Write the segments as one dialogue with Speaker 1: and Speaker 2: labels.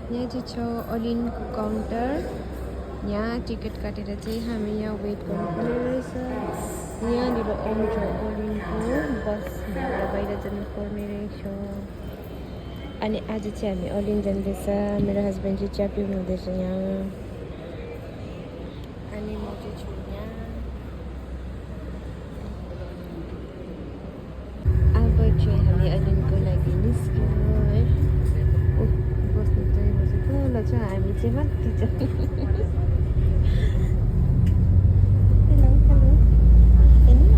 Speaker 1: यहाँ चाहिँ छ अलिनको काउन्टर। यहाँ टिकट काटेर चाहिँ हामी यहाँ वेट गर्नुपर्ने रहेछ। यहाँनिर आउँछ अलिनको बसबाट बाहिर जानुपर्ने रहेछ। अनि आज चाहिँ हामी अलिन जाँदैछ। मेरो हस्बेन्ड चाहिँ चिया पिउनु हुँदैछ यहाँ। अनि म चाहिँ छु यहाँ। अब चाहिँ हामी अलिनको लागि निस्क्यौँ है। बस्नु चाहिँ बसेको ल चाहिँ हामी चाहिँ माथि जाउँ। हेलो हेलो हेर्नु न।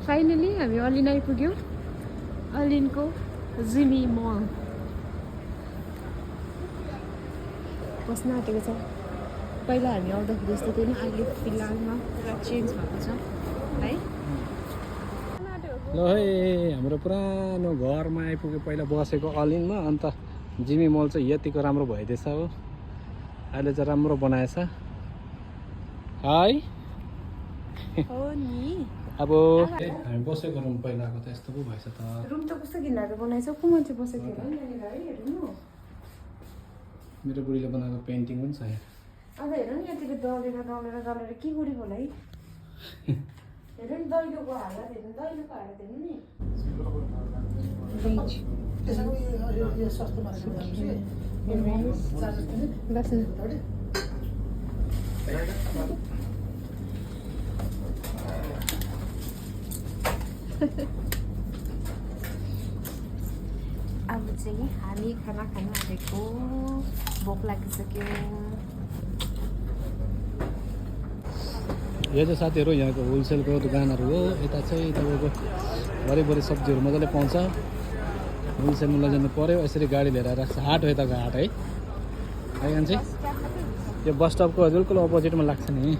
Speaker 1: फाइनली हामी अलिन आइपुग्यौँ। अलिनको जिमी मल बस्न आँटेको छ। पहिला हामी आउँदाखेरि जस्तो थिएन, अहिले फिलहालमा पुरा चेन्ज भएको छ है।
Speaker 2: ल है हाम्रो पुरानो घरमा आइपुग्यो। पहिला बसेको अलिनमा, अन्त जिमी मल चाहिँ यतिको राम्रो भइदिएछ हो। अहिले चाहिँ राम्रो बनाएछ है।
Speaker 1: हो नि।
Speaker 2: अब हामी बसेको रुम पहिलाको त यस्तो पो भएछ त।
Speaker 1: रुम त कस्तो घिनलाग्दो बनाएछ। को मान्छे बसेको थियो होला नि यहाँनिर है। हेर्नु
Speaker 2: मेरो बुढीले बनाएको पेन्टिङ पनि छ यहाँ।
Speaker 1: अन्त हेर्नु नि यहाँतिर दलेर के गरेको होला है। हेर्नु नि दैलोको हालत हेर्नु, दैलोको हालत हेर्नु नि। बस्नु अब चाहिँ हामी खाना खानु आँटेको। भोक लागिसक्यो।
Speaker 2: यो चाहिँ साथीहरू यहाँको होलसेलको दोकानहरू हो। यता चाहिँ तपाईँको भरिभरि सब्जीहरू मजाले पाउँछ। होलसेलमा लैजानु पऱ्यो। यसरी गाडी लिएर राख्छ। हाट हो यताको हाट है। यहाँ चाहिँ यो बस स्टपको बिल्कुल अपोजिटमा लाग्छ नि।